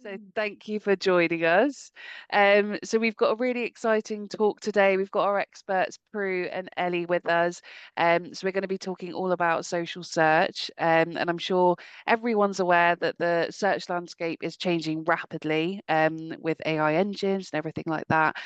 So thank you for joining us. So we've got a really exciting talk today. We've got our experts, Prue and Ellie, with us. So we're going to be talking all about social search. And I'm sure everyone's aware that the search landscape is changing rapidly with AI engines and everything like that.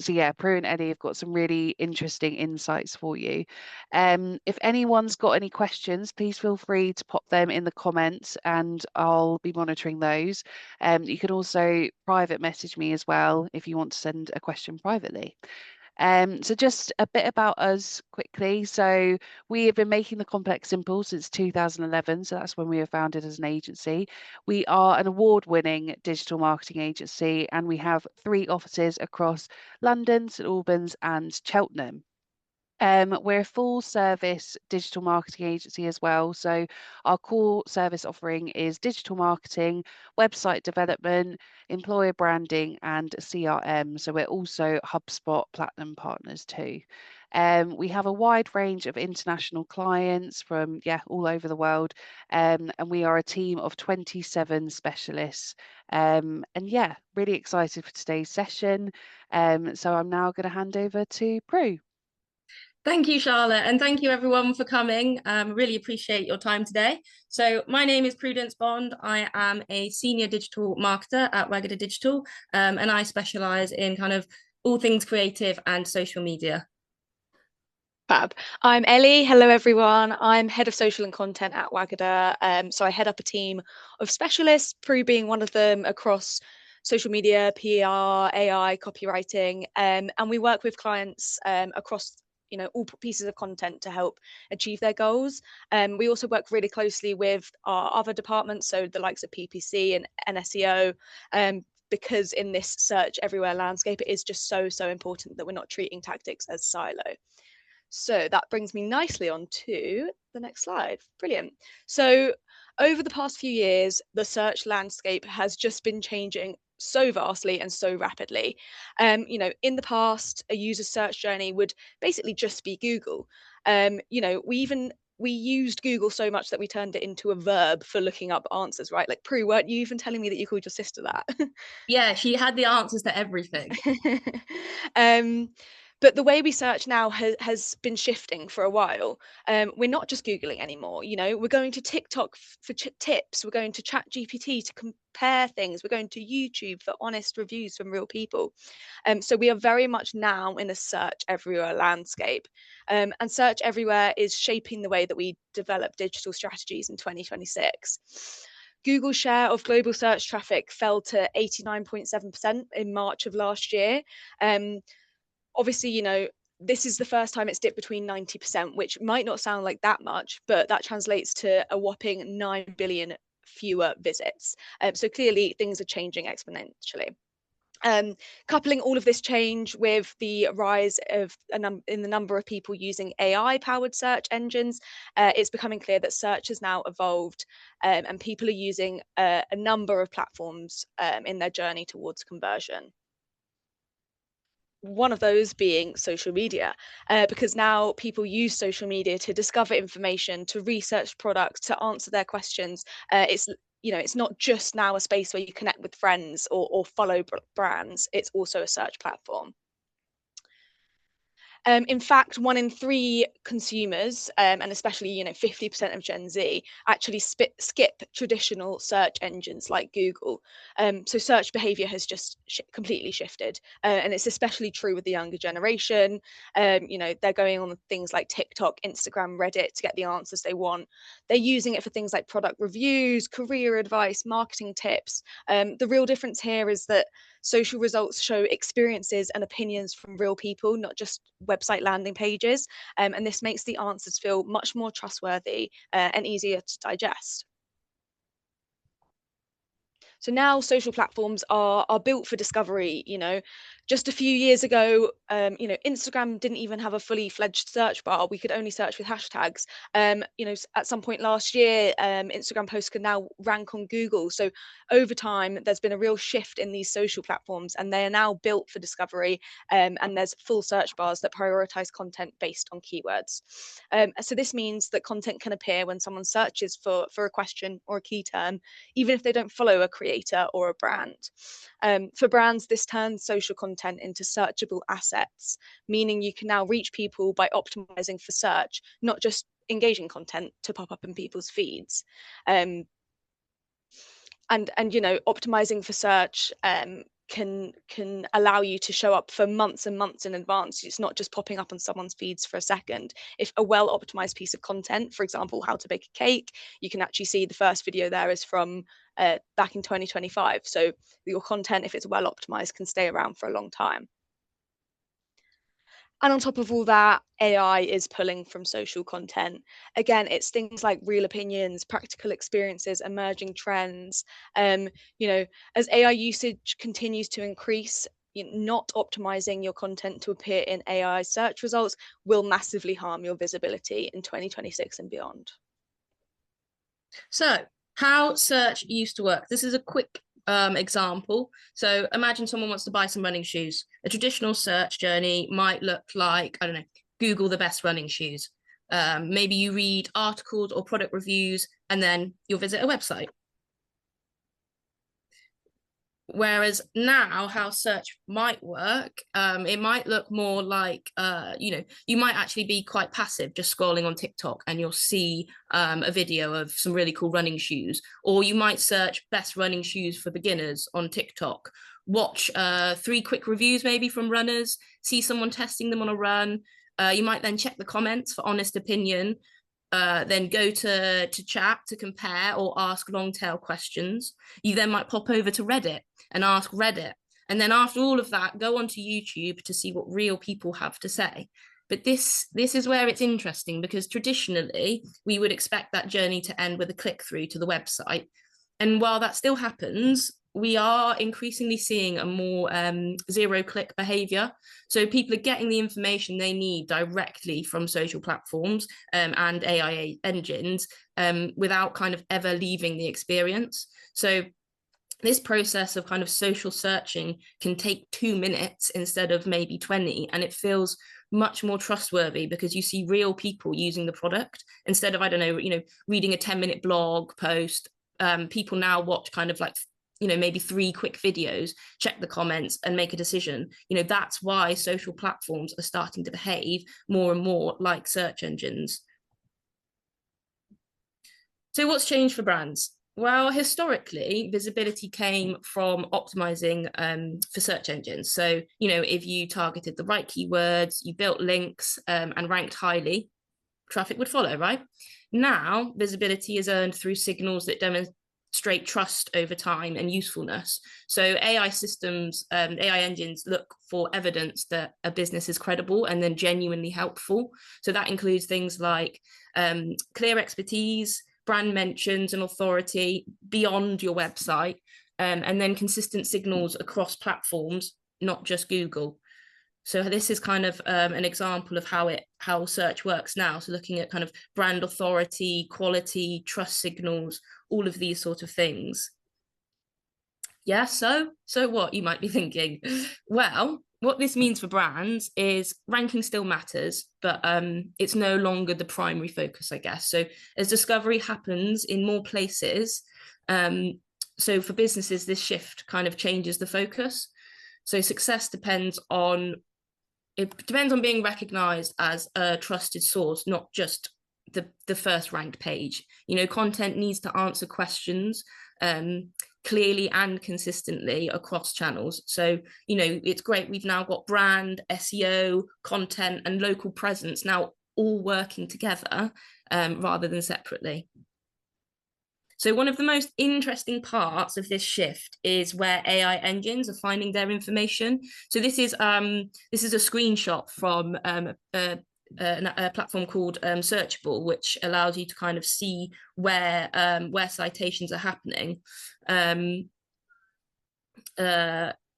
So yeah, Prue and Ellie have got some really interesting insights for you. If anyone's got any questions, please feel free to pop them in the comments and I'll be monitoring those. You can also private message me as well if you want to send a question privately. So just a bit about us quickly. So we have been making the complex simple since 2011. So that's when we were founded as an agency. We are an award-winning digital marketing agency, and we have 3 offices across London, St Albans, and Cheltenham. We're a full service digital marketing agency as well. So our core service offering is digital marketing, website development, employer branding, and CRM. So we're also HubSpot Platinum partners too. We have a wide range of international clients from all over the world, and we are a team of 27 specialists. And yeah, really excited for today's session. So I'm now going to hand over to Prue. Thank you, Charlotte, and thank you everyone for coming. Really appreciate your time today. So my name is Prudence Bond. I am a senior digital marketer at Wagada Digital, and I specialize in kind of all things creative and social media. Fab. I'm Ellie. Hello, everyone. I'm head of social and content at Wagada. So I head up a team of specialists, Prue being one of them, across social media, PR, AI, copywriting, and we work with clients across all pieces of content to help achieve their goals. We also work really closely with our other departments, so the likes of PPC and SEO, because in this search everywhere landscape, it is just so important that we're not treating tactics as silo. So that brings me nicely on to the next slide. Brilliant. So over the past few years, the search landscape has just been changing so vastly and so rapidly. In the past, a user search journey would basically just be Google. We used Google so much that we turned it into a verb for looking up answers, right? Like, Prue, weren't you even telling me that you called your sister that? Yeah, she had the answers to everything. But the way we search now has been shifting for a while. We're not just Googling anymore. We're going to TikTok for tips. We're going to ChatGPT to compare things. We're going to YouTube for honest reviews from real people. So we are very much now in a search everywhere landscape. And search everywhere is shaping the way that we develop digital strategies in 2026. Google's share of global search traffic fell to 89.7% in March of last year. Obviously, this is the first time it's dipped between 90%, which might not sound like that much, but that translates to a whopping 9 billion fewer visits. So clearly things are changing exponentially. Coupling all of this change with the rise of in the number of people using AI-powered search engines, it's becoming clear that search has now evolved, and people are using a number of platforms in their journey towards conversion. One of those being social media, because now people use social media to discover information, to research products, to answer their questions. It's not just now a space where you connect with friends or follow brands. It's also a search platform. In fact, 1 in 3 consumers, and especially 50% of Gen Z, actually skip traditional search engines like Google. So search behavior has just completely shifted, and it's especially true with the younger generation. They're going on things like TikTok, Instagram, Reddit to get the answers they want. They're using it for things like product reviews, career advice, marketing tips. The real difference here is that social results show experiences and opinions from real people, not just website landing pages. And this makes the answers feel much more trustworthy and easier to digest. So now social platforms are built for discovery. Just a few years ago, Instagram didn't even have a fully fledged search bar. We could only search with hashtags. At some point last year, Instagram posts can now rank on Google. So over time, there's been a real shift in these social platforms, and they are now built for discovery. And there's full search bars that prioritize content based on keywords. So this means that content can appear when someone searches for a question or a key term, even if they don't follow a creator creator or a brand. For brands, this turns social content into searchable assets, meaning you can now reach people by optimizing for search, not just engaging content to pop up in people's feeds. And you know, optimizing for search can allow you to show up for months and months in advance. It's not just popping up on someone's feeds for a second. If a well optimized piece of content, for example, how to bake a cake, you can actually see the first video there is from back in 2025. So your content, if it's well optimized, can stay around for a long time. And on top of all that, AI is pulling from social content. Again, it's things like real opinions, practical experiences, emerging trends. You know, as AI usage continues to increase, not optimizing your content to appear in AI search results will massively harm your visibility in 2026 and beyond. So, how search used to work. This is a quick example. So imagine someone wants to buy some running shoes. A traditional search journey might look like, I don't know, Google the best running shoes. Maybe you read articles or product reviews, and then you'll visit a website. Whereas now, how search might work, it might look more like, you know, you might actually be quite passive, just scrolling on TikTok, and you'll see a video of some really cool running shoes. Or you might search best running shoes for beginners on TikTok, watch 3 quick reviews maybe from runners, see someone testing them on a run. You might then check the comments for honest opinion, then go to chat to compare or ask long tail questions. You then might pop over to Reddit and ask Reddit. And then after all of that, go onto YouTube to see what real people have to say. But this is where it's interesting, because traditionally we would expect that journey to end with a click through to the website. And while that still happens, we are increasingly seeing a more zero-click behavior. So people are getting the information they need directly from social platforms and AI engines without kind of ever leaving the experience. So this process of kind of social searching can take 2 minutes instead of maybe 20, and it feels much more trustworthy because you see real people using the product instead of, I don't know, you know, reading a 10-minute blog post. People now watch kind of like, you know, maybe 3 quick videos, check the comments and make a decision. You know, that's why social platforms are starting to behave more and more like search engines. So what's changed for brands? Well, historically, visibility came from optimizing for search engines. So, you know, if you targeted the right keywords, you built links and ranked highly, traffic would follow, right? Now, visibility is earned through signals that demonstrate trust over time and usefulness. So AI systems, AI engines look for evidence that a business is credible and then genuinely helpful. So that includes things like clear expertise, brand mentions and authority beyond your website, and then consistent signals across platforms, not just Google. So this is kind of an example of how search works now. So looking at kind of brand authority, quality, trust signals, all of these sort of things. Yeah, so what, you might be thinking? Well, what this means for brands is ranking still matters, but it's no longer the primary focus, I guess. So as discovery happens in more places, so for businesses, this shift kind of changes the focus. So success depends on being recognized as a trusted source, not just the first ranked page. You know, content needs to answer questions clearly and consistently across channels. So, you know, it's great. We've now got brand, SEO, content, and local presence now all working together rather than separately. So one of the most interesting parts of this shift is where AI engines are finding their information. So this is a screenshot from a platform called Searchable, which allows you to kind of see where citations are happening.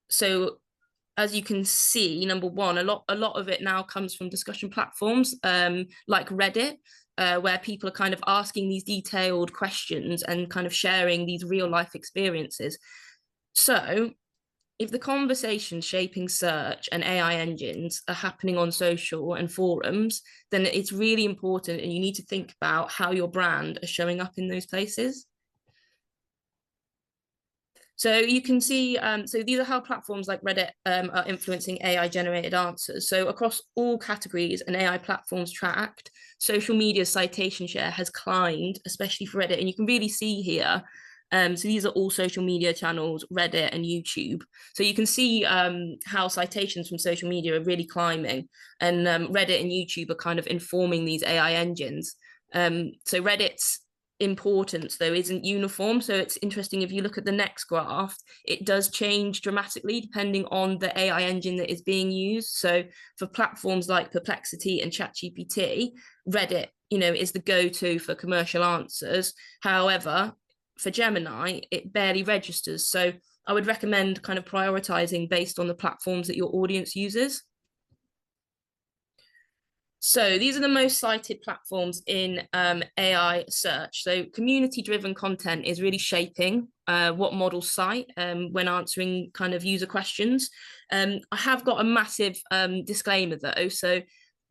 So as you can see, number one, a lot of it now comes from discussion platforms like Reddit, where people are kind of asking these detailed questions and kind of sharing these real life experiences. So if the conversations shaping search and AI engines are happening on social and forums, then it's really important, and you need to think about how your brand is showing up in those places. So you can see, so these are how platforms like Reddit are influencing AI generated answers. So across all categories and AI platforms tracked, social media citation share has climbed, especially for Reddit. And you can really see here, so these are all social media channels, Reddit and YouTube. So you can see how citations from social media are really climbing, and Reddit and YouTube are kind of informing these AI engines. So Reddit's importance though isn't uniform, so it's interesting. If you look at the next graph, it does change dramatically depending on the AI engine that is being used. So for platforms like Perplexity and ChatGPT, Reddit, is the go-to for commercial answers. However, for Gemini, it barely registers. So I would recommend kind of prioritizing based on the platforms that your audience uses. So these are the most cited platforms in AI search. So community-driven content is really shaping what models cite when answering kind of user questions. I have got a massive disclaimer though. So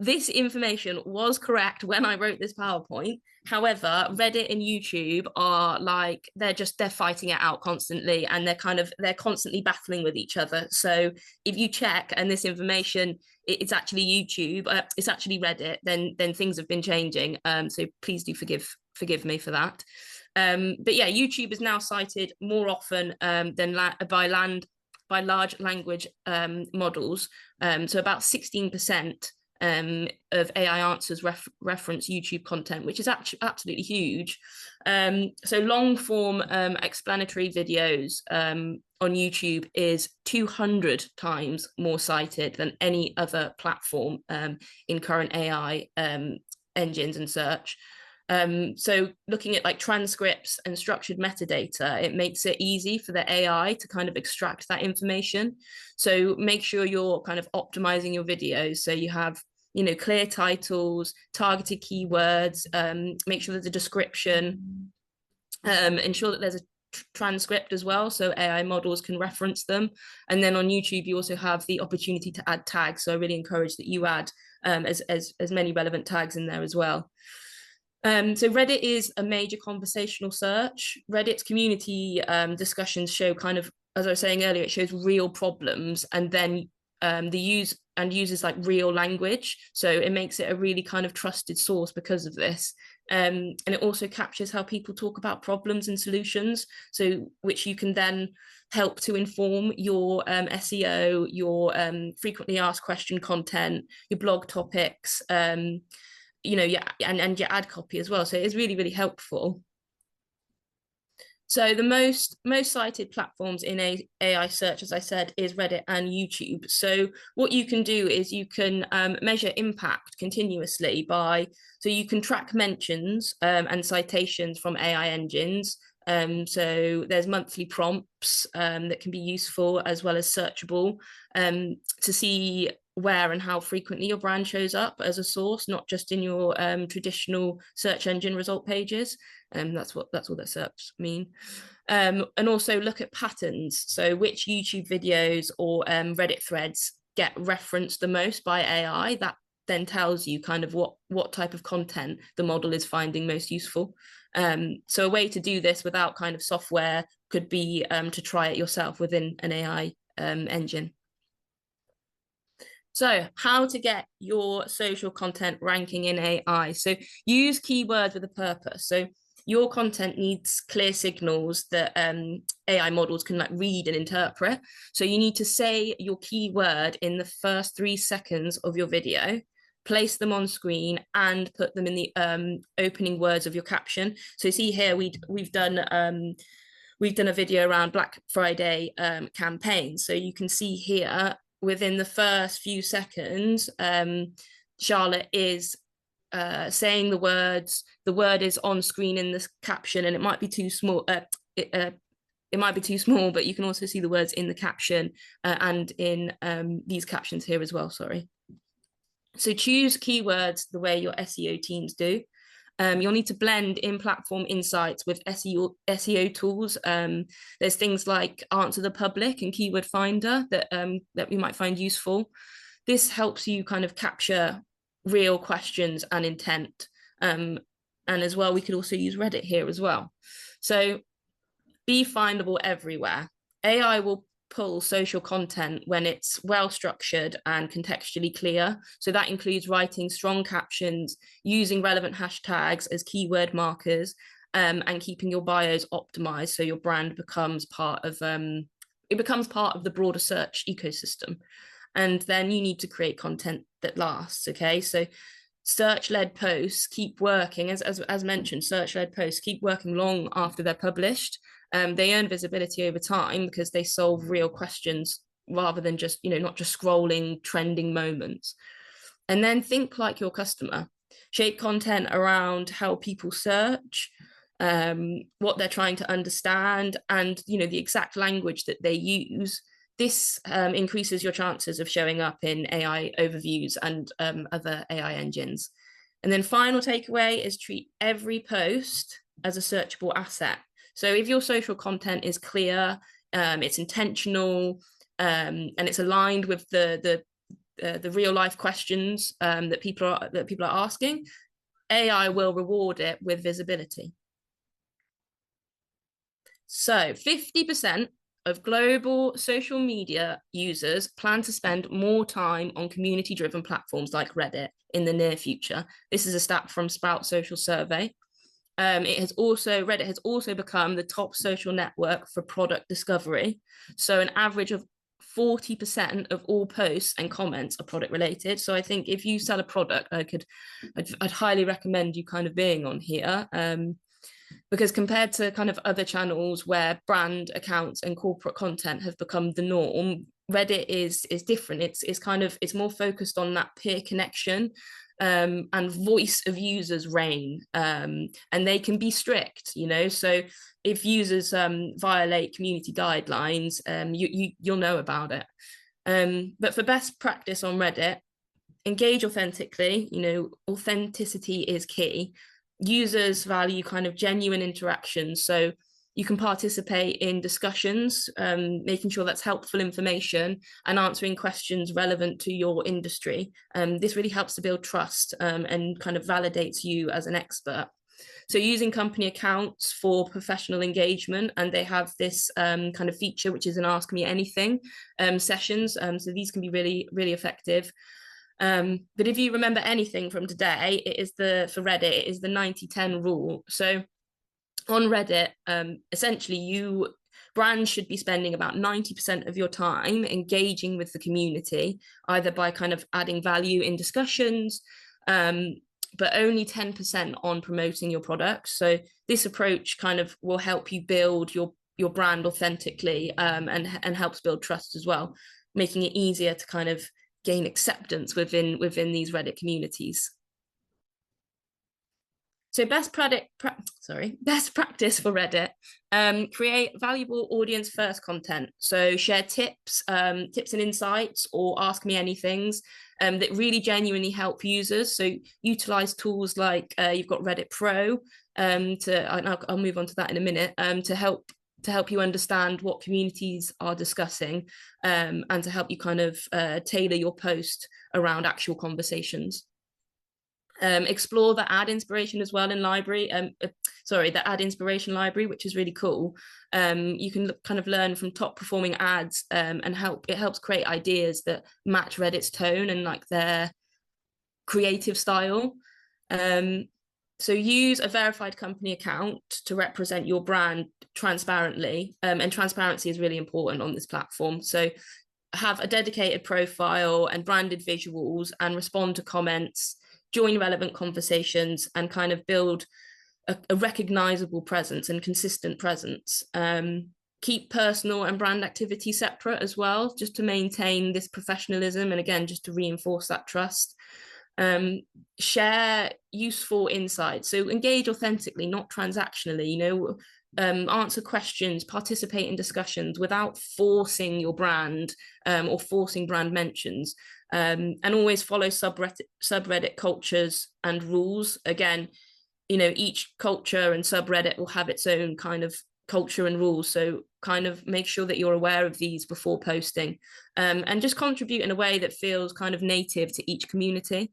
this information was correct when I wrote this PowerPoint. However, Reddit and YouTube are like, they're fighting it out constantly, and they're constantly battling with each other. So if you check and this information, it's actually YouTube, it's actually Reddit, then things have been changing. So please do forgive me for that. But yeah, YouTube is now cited more often than by large language models. So about 16% of AI answers reference YouTube content, which is actually absolutely huge. So long form explanatory videos on YouTube is 200 times more cited than any other platform in current AI engines and search. So looking at like transcripts and structured metadata, it makes it easy for the AI to kind of extract that information. So make sure you're kind of optimizing your videos so you have clear titles, targeted keywords, make sure there's a description, ensure that there's a transcript as well so AI models can reference them. And then on YouTube you also have the opportunity to add tags, so I really encourage that you add as many relevant tags in there as well. So Reddit is a major conversational search. Reddit's community discussions show kind of, as I was saying earlier, it shows real problems, and then uses like real language. So it makes it a really kind of trusted source because of this. And it also captures how people talk about problems and solutions, so which you can then help to inform your SEO, your frequently asked question content, your blog topics, yeah, and your ad copy as well. So it is really, really helpful. So the most cited platforms in AI search, as I said, is Reddit and YouTube. So what you can do is you can measure impact continuously so you can track mentions and citations from AI engines. So there's monthly prompts that can be useful as well as searchable to see where and how frequently your brand shows up as a source, not just in your traditional search engine result pages. That's what that SERPs mean. And also look at patterns. So which YouTube videos or Reddit threads get referenced the most by AI. That then tells you kind of what type of content the model is finding most useful. So a way to do this without kind of software could be to try it yourself within an AI engine. So how to get your social content ranking in AI. So use keywords with a purpose. So your content needs clear signals that AI models can like read and interpret. So you need to say your keyword in the first 3 seconds of your video, place them on screen, and put them in the opening words of your caption. So see here, we've done a video around Black Friday campaign. So you can see here within the first few seconds, Charlotte is saying the words. The word is on screen in the caption, and it might be too small. It might be too small, but you can also see the words in the caption and in these captions here as well. Sorry. So choose keywords the way your SEO teams do. You'll need to blend in-platform insights with SEO tools. There's things like Answer the Public and Keyword Finder that we might find useful. This helps you kind of capture real questions and intent. And as well, we could also use Reddit here as well. So be findable everywhere. AI will pull social content when it's well structured and contextually clear. So that includes writing strong captions, using relevant hashtags as keyword markers, and keeping your bios optimized so your brand becomes part of the broader search ecosystem. And then you need to create content that lasts. Okay, so search-led posts keep working, as mentioned, search-led posts keep working long after they're published. They earn visibility over time because they solve real questions rather than just, not just scrolling trending moments. And then think like your customer. Shape content around how people search, what they're trying to understand, and the exact language that they use. This increases your chances of showing up in AI overviews and other AI engines. And then final takeaway is treat every post as a searchable asset. So if your social content is clear, it's intentional, and it's aligned with the real life questions that people are asking, AI will reward it with visibility. So 50% of global social media users plan to spend more time on community-driven platforms like Reddit in the near future. This is a stat from Sprout Social Survey. Reddit has also become the top social network for product discovery. So an average of 40% of all posts and comments are product related. So I think if you sell a product, I'd highly recommend you kind of being on here. Because compared to kind of other channels where brand accounts and corporate content have become the norm, Reddit is different. It's more focused on that peer connection, and voice of users reign, and they can be strict, so if users violate community guidelines, you'll know about it. But for best practice on Reddit, engage authentically. Authenticity is key. Users value kind of genuine interactions, so you can participate in discussions, making sure that's helpful information and answering questions relevant to your industry. This really helps to build trust, and kind of validates you as an expert. So using company accounts for professional engagement, and they have this kind of feature which is an Ask Me Anything sessions. So these can be really, really effective. But if you remember anything from today, for Reddit, it is the 90-10 rule. So on Reddit, essentially brands should be spending about 90% of your time engaging with the community, either by kind of adding value in discussions, but only 10% on promoting your products. So this approach kind of will help you build your brand authentically, and helps build trust as well, making it easier to kind of gain acceptance within these Reddit communities. So best practice for Reddit: create valuable audience first content. So share tips and insights, or ask me anythings that really genuinely help users. So utilize tools like you've got Reddit Pro, I'll move on to that in a minute, to help you understand what communities are discussing, and to help you kind of tailor your post around actual conversations. Explore the ad inspiration as well in library. The ad inspiration library, which is really cool. You can kind of learn from top performing ads, and it helps create ideas that match Reddit's tone and like their creative style. So use a verified company account to represent your brand transparently, and transparency is really important on this platform. So have a dedicated profile and branded visuals, and respond to comments, join relevant conversations, and kind of build a recognizable presence and consistent presence. Keep personal and brand activity separate as well, just to maintain this professionalism, and again, just to reinforce that trust. Share useful insights. So engage authentically, not transactionally, answer questions, participate in discussions without forcing your brand, or forcing brand mentions. And always follow subreddit cultures and rules. Again, each culture and subreddit will have its own kind of culture and rules. So kind of make sure that you're aware of these before posting, and just contribute in a way that feels kind of native to each community.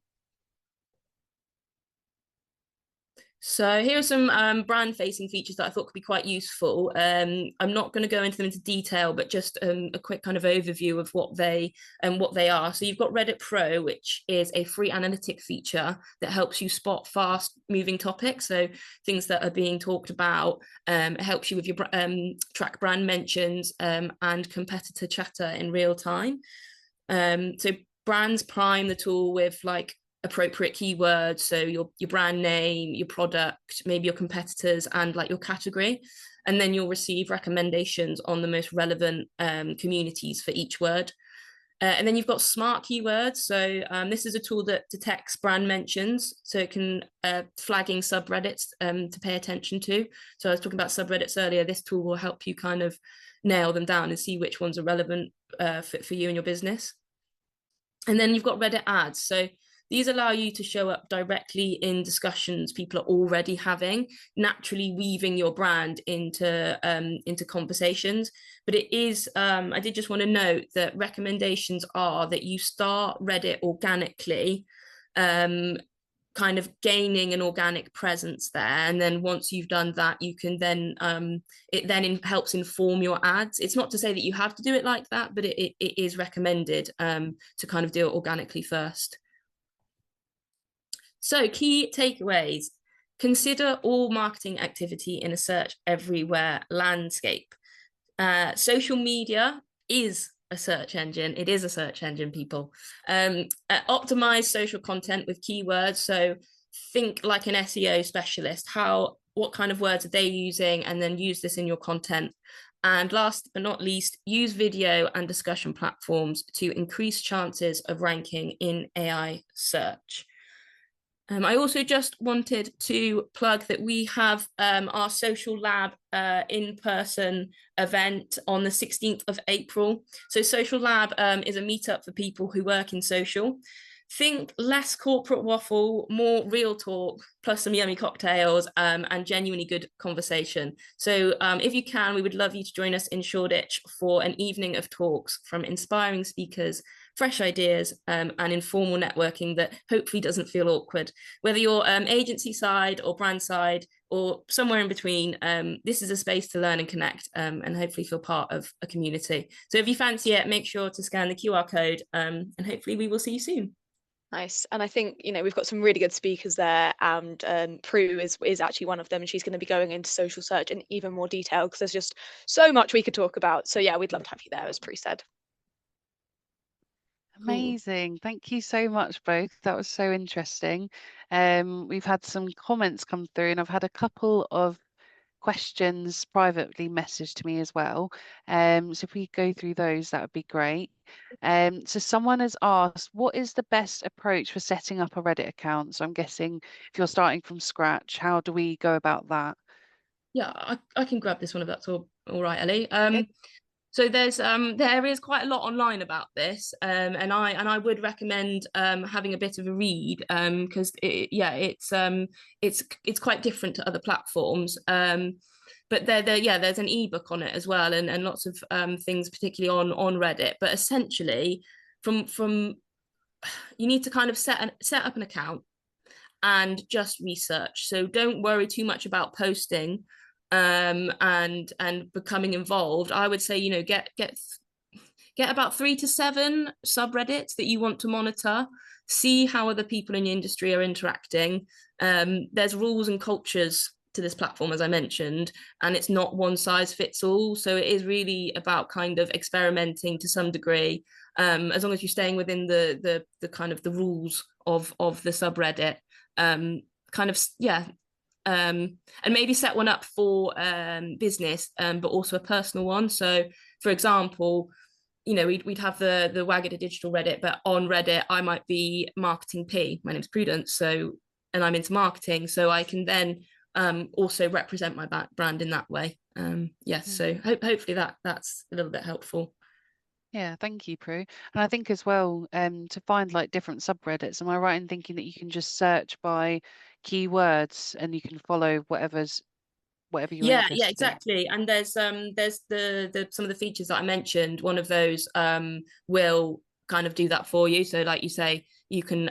So here are some brand-facing features that I thought could be quite useful. I'm not going to go into them into detail, but just a quick kind of overview of what they are. So you've got Reddit Pro, which is a free analytic feature that helps you spot fast-moving topics, so things that are being talked about. It helps you with your track brand mentions and competitor chatter in real time. So brands prime the tool with like appropriate keywords, so your brand name, your product, maybe your competitors, and like your category, and then you'll receive recommendations on the most relevant communities for each word. And then you've got smart keywords. So this is a tool that detects brand mentions, so it can flagging subreddits to pay attention to. So I was talking about subreddits earlier. This tool will help you kind of nail them down and see which ones are relevant for you and your business. And then you've got Reddit ads. So these allow you to show up directly in discussions people are already having, naturally weaving your brand into conversations. But it is, I did just want to note that recommendations are that you start Reddit organically, kind of gaining an organic presence there, and then once you've done that, you can then it then helps inform your ads. It's not to say that you have to do it like that, but it is recommended to kind of do it organically first. So key takeaways: consider all marketing activity in a search everywhere landscape. Social media is a search engine. It is a search engine, people. Optimize social content with keywords. So think like an SEO specialist. What kind of words are they using? And then use this in your content. And last but not least, use video and discussion platforms to increase chances of ranking in AI search. I also just wanted to plug that we have our Social Lab in-person event on the 16th of April. So Social Lab is a meetup for people who work in social. Think less corporate waffle, more real talk, plus some yummy cocktails and genuinely good conversation. So if you can, we would love you to join us in Shoreditch for an evening of talks from inspiring speakers, fresh ideas and informal networking that hopefully doesn't feel awkward. Whether you're agency side or brand side or somewhere in between, this is a space to learn and connect and hopefully feel part of a community. So if you fancy it, make sure to scan the QR code and hopefully we will see you soon. Nice. And I think, you know, we've got some really good speakers there, and Prue is actually one of them, and she's going to be going into social search in even more detail because there's just so much we could talk about. So yeah, we'd love to have you there, as Prue said. Amazing. Thank you so much, both. That was so interesting. We've had some comments come through, and I've had a couple of questions privately messaged to me as well. So if we go through those, that would be great. So someone has asked, what is the best approach for setting up a Reddit account? So I'm guessing if you're starting from scratch, how do we go about that? Yeah, I can grab this one if that's all right, Ellie. Okay. So there is quite a lot online about this, and I would recommend having a bit of a read because it's quite different to other platforms. But there's an ebook on it as well, and lots of things, particularly on Reddit. But essentially, from you need to kind of set up an account and just research. So don't worry too much about posting and becoming involved. I would say, you know, get about 3 to 7 subreddits that you want to monitor, see how other people in the industry are interacting. There's rules and cultures to this platform, as I mentioned, and it's not one size fits all. So it is really about kind of experimenting to some degree, as long as you're staying within the kind of the rules of the subreddit. And maybe set one up for business, but also a personal one. So, for example, you know, we'd have the Wagga Digital Reddit, but on Reddit, I might be Marketing P. My name's Prudence, so, and I'm into marketing, so I can then also represent my brand in that way. Yes, so hopefully that's a little bit helpful. Yeah, thank you, Prue. And I think as well, to find like different subreddits, am I right in thinking that you can just search by keywords and you can follow whatever you're Yeah, interested in? exactly. And there's the some of the features that I mentioned. One of those will kind of do that for you. So like you say, you can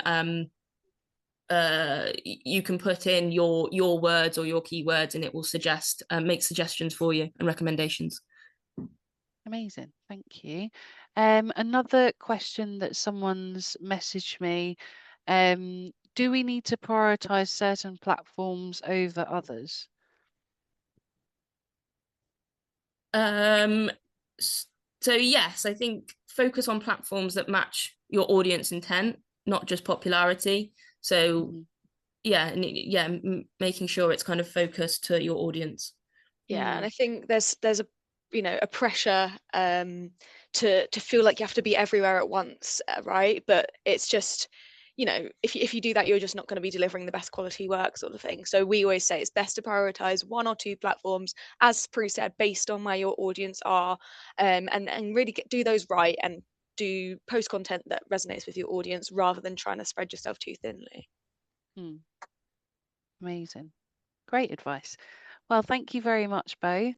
you can put in your words or your keywords, and it will suggest make suggestions for you and recommendations. Amazing, thank you. Another question that someone's messaged me, do we need to prioritize certain platforms over others? So yes, I think focus on platforms that match your audience intent, not just popularity. So making sure it's kind of focused to your audience. Yeah, and I think there's a a pressure to feel like you have to be everywhere at once, right? But it's just, if you do that, you're just not going to be delivering the best quality work, sort of thing. So we always say it's best to prioritize one or two platforms, as Prue said, based on where your audience are, and really do those right and do post content that resonates with your audience rather than trying to spread yourself too thinly. Amazing. Great advice. Well, thank you very much, both.